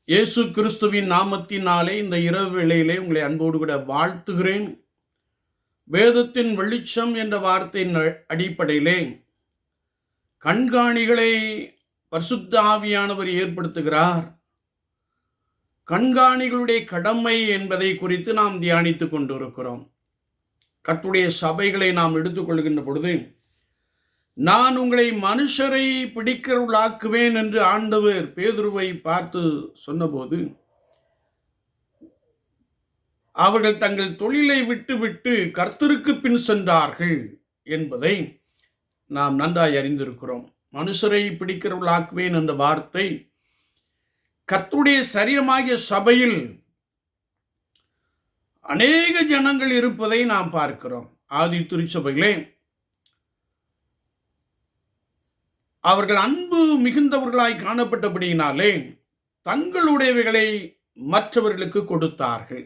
இயேசு கிறிஸ்துவின் நாமத்தினாலே இந்த இரவு வேளையிலே உங்களை அன்போடு கூட வாழ்த்துகிறேன். வேதத்தின் வெளிச்சம் என்ற வார்த்தையின் அடிப்படையிலே கண்காணிகளை பரிசுத்த ஆவியானவர் ஏற்படுத்துகிறார். கண்காணிகளுடைய கடமை என்பதை குறித்து நாம் தியானித்துக் கொண்டிருக்கிறோம். கர்த்தருடைய சபைகளை நாம் எடுத்துக்கொள்கின்ற பொழுது, நான் உங்களை மனுஷரை பிடிக்கிறவர்களாக்குவேன் என்று ஆண்டவர் பேதுருவை பார்த்து சொன்னபோது, அவர்கள் தங்கள் தொழிலை விட்டுவிட்டு கர்த்தருக்கு பின் சென்றார்கள் என்பதை நாம் நன்றாய் அறிந்திருக்கிறோம். மனுஷரை பிடிக்கிறவர்களாக்குவேன் என்ற வார்த்தை கர்த்தருடைய சரீரமாகிய சபையில் அநேக ஜனங்கள் இருப்பதை நாம் பார்க்கிறோம். ஆதி திருச்சபையிலே அவர்கள் அன்பு மிகுந்தவர்களாய் காணப்பட்டபடியினாலே தங்களுடையவைகளை மற்றவர்களுக்கு கொடுத்தார்கள்,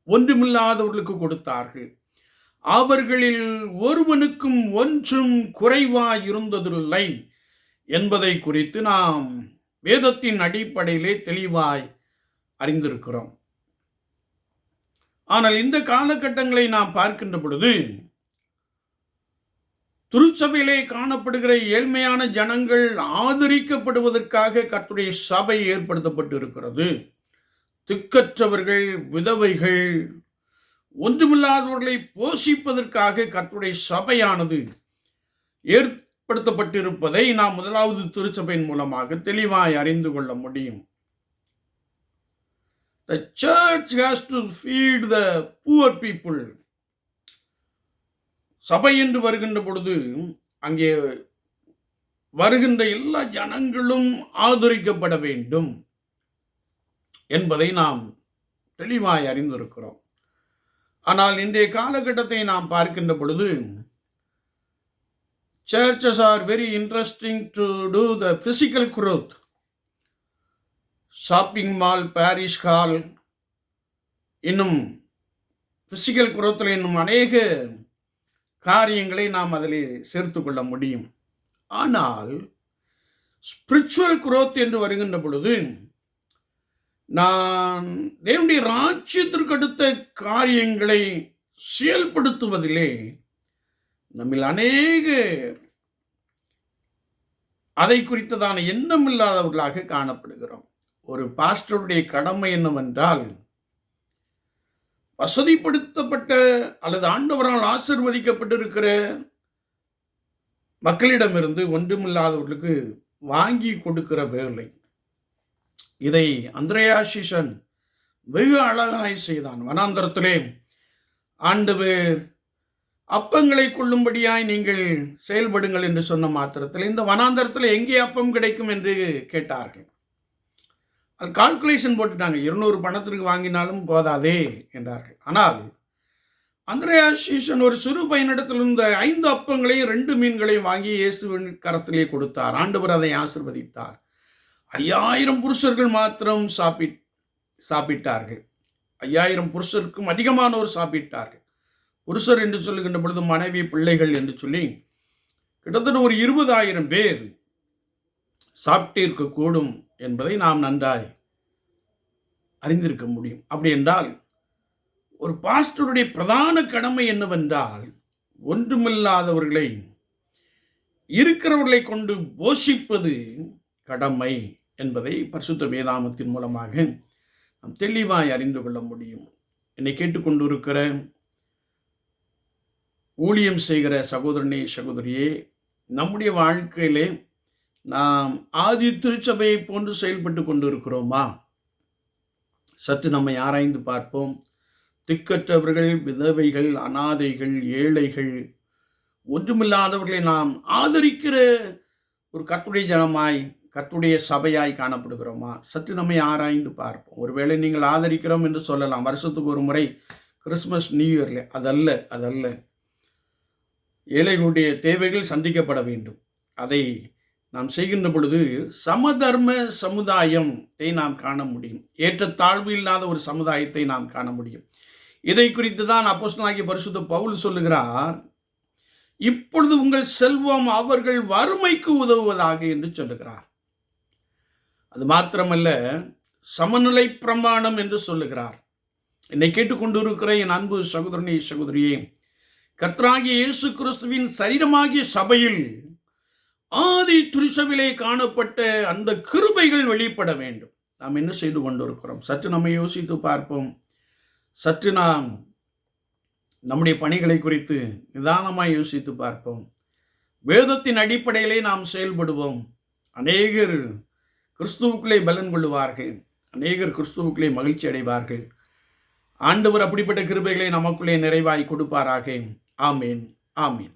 ஒன்றுமில்லாதவர்களுக்கு கொடுத்தார்கள். அவர்களில் ஒருவனுக்கும் ஒன்றும் குறைவாய் இருந்ததில்லை என்பதை குறித்து நாம் வேதத்தின் அடிப்படையிலே தெளிவாய் அறிந்திருக்கிறோம். ஆனால் இந்த காலகட்டங்களை நாம் பார்க்கின்ற பொழுது, திருச்சபையிலே காணப்படுகிற ஏழ்மையான ஜனங்கள் ஆதரிக்கப்படுவதற்காக கர்த்தருடைய சபை ஏற்படுத்தப்பட்டு இருக்கிறது. திக்கற்றவர்கள், விதவைகள், ஒன்றுமில்லாதவர்களை போஷிப்பதற்காக கர்த்தருடைய சபையானது ஏற்படுத்தப்பட்டிருப்பதை நாம் முதலாவது திருச்சபையின் மூலமாக தெளிவாய் அறிந்து கொள்ள முடியும். The church has to feed the poor people. சபை என்று வருகின்ற பொழுது அங்கே வருகின்ற எல்லா ஜனங்களும் ஆதரிக்கப்பட வேண்டும் என்பதை நாம் தெளிவாய் அறிந்திருக்கிறோம். ஆனால் இன்றைய காலகட்டத்தை நாம் பார்க்கின்ற பொழுது, churches are very interesting to do the physical growth. Shopping mall, Paris hall, இன்னும் பிசிக்கல் குரோத்தில் இன்னும் அநேக காரியங்களை நாம் அதில் சேர்த்து கொள்ள முடியும். ஆனால் ஸ்பிரிச்சுவல் குரோத் என்று வருகின்ற பொழுது, நான் தேவனுடைய ராஜ்யத்திற்கு அடுத்த காரியங்களை செயல்படுத்துவதிலே நம்மில் அநேக அதை குறித்ததான எண்ணம் இல்லாதவர்களாக காணப்படுகிறோம். ஒரு பாஸ்டருடைய கடமை என்னவென்றால், வசதிப்படுத்தப்பட்ட அல்லது ஆண்டவரால் ஆசீர்வதிக்கப்பட்டிருக்கிற மக்களிடமிருந்து ஒன்றுமில்லாதவர்களுக்கு வாங்கி கொடுக்கிற வேலை. இதை அந்திரேயா சீஷன் வெகு அழகாய் செய்தான். வனாந்தரத்திலே ஆண்டவர் அப்பங்களை கொள்ளும்படியாய் நீங்கள் செயல்படுங்கள் என்று சொன்ன மாத்திரத்தில், இந்த வனாந்தரத்தில் எங்கே அப்பம் கிடைக்கும் என்று கேட்டார்கள். அது கால்குலேஷன் போட்டுட்டாங்க. 200 பணத்திற்கு வாங்கினாலும் போதாதே என்றார்கள். ஆனால் அந்திரேயா சீஷன் ஒரு சிறு பையனிடத்தில் இருந்த 5 அப்பங்களையும் 2 மீன்களையும் வாங்கி இயேசுவின் கரத்திலே கொடுத்தார். ஆண்டவர் அதை ஆசீர்வதித்தார். 5000 புருஷர்கள் மாத்திரம் சாப்பிட்டார்கள். 5000 புருஷருக்கும் அதிகமானோர் சாப்பிட்டார்கள். புருஷர் என்று சொல்லுகின்ற பொழுது மனைவி, பிள்ளைகள் என்று சொல்லி கிட்டத்தட்ட ஒரு 20,000 பேர் சாப்பிட்டிருக்கக்கூடும் என்பதை நாம் நன்றாய் அறிந்திருக்க முடியும். அப்படி என்றால் ஒரு பாஸ்டருடைய பிரதான கடமை என்னவென்றால், ஒன்றுமில்லாதவர்களை இருக்கிறவர்களை கொண்டு போஷிப்பது கடமை என்பதை பரிசுத்த வேதாகமத்தின் மூலமாக நாம் தெளிவாய் அறிந்து கொள்ள முடியும். என்னை கேட்டுக்கொண்டு இருக்கிற ஊழியம் செய்கிற சகோதரனே, சகோதரியே, நம்முடைய வாழ்க்கையிலே நாம் ஆதி திருச்சபையை போன்று செயல்பட்டு கொண்டு இருக்கிறோமா? சற்று நம்மை ஆராய்ந்து பார்ப்போம். திக்கற்றவர்கள், விதவைகள், அனாதைகள், ஏழைகள், ஒன்றுமில்லாதவர்களை நாம் ஆதரிக்கிற ஒரு கர்த்தருடைய ஜனமாய், கர்த்தருடைய சபையாய் காணப்படுகிறோமா? சற்று நம்மை ஆராய்ந்து பார்ப்போம். ஒருவேளை நீங்கள் ஆதரிக்கிறோம் என்று சொல்லலாம், வருஷத்துக்கு ஒரு முறை கிறிஸ்மஸ், நியூ இயர்ல. அதல்ல. ஏழைகளுடைய தேவைகள் சந்திக்கப்பட வேண்டும். அதை நாம் செய்கின்ற பொழுது சமதர்ம சமுதாயத்தை நாம் காண முடியும். ஏற்றத்தாழ்வு இல்லாத ஒரு சமுதாயத்தை நாம் காண முடியும். இதை குறித்து தான் அப்போஸ்தலனாகிய பரிசுத்த பவுல் சொல்லுகிறார், இப்பொழுது உங்கள் செல்வம் அவர்கள் வறுமைக்கு உதவுவதாக என்று சொல்லுகிறார். அது மாத்திரமல்ல, சமநிலை பிரமாணம் என்று சொல்லுகிறார். என்னை கேட்டுக்கொண்டிருக்கிற என் அன்பு சகோதரனே சகோதரியே, கர்த்தராகிய இயேசு கிறிஸ்துவின் சரீரமாகிய சபையில் ஆதி திருச்சபையிலே காணப்பட்ட அந்த கிருபைகள் வெளிப்பட வேண்டும். நாம் என்ன செய்து கொண்டிருக்கிறோம்? சற்று நம்ம யோசித்து பார்ப்போம். சற்று நாம் நம்முடைய பணிகளை குறித்து நிதானமாக யோசித்து பார்ப்போம். வேதத்தின் அடிப்படையிலே நாம் செயல்படுவோம். அநேகர் கிறிஸ்துவுக்குள்ளே பலன் கொள்ளுவார்கள். அநேகர் கிறிஸ்துவுக்குள்ளே மகிழ்ச்சி அடைவார்கள். ஆண்டவர் அப்படிப்பட்ட கிருபைகளை நமக்குள்ளே நிறைவாய் கொடுப்பாராக. ஆமேன், ஆமேன்.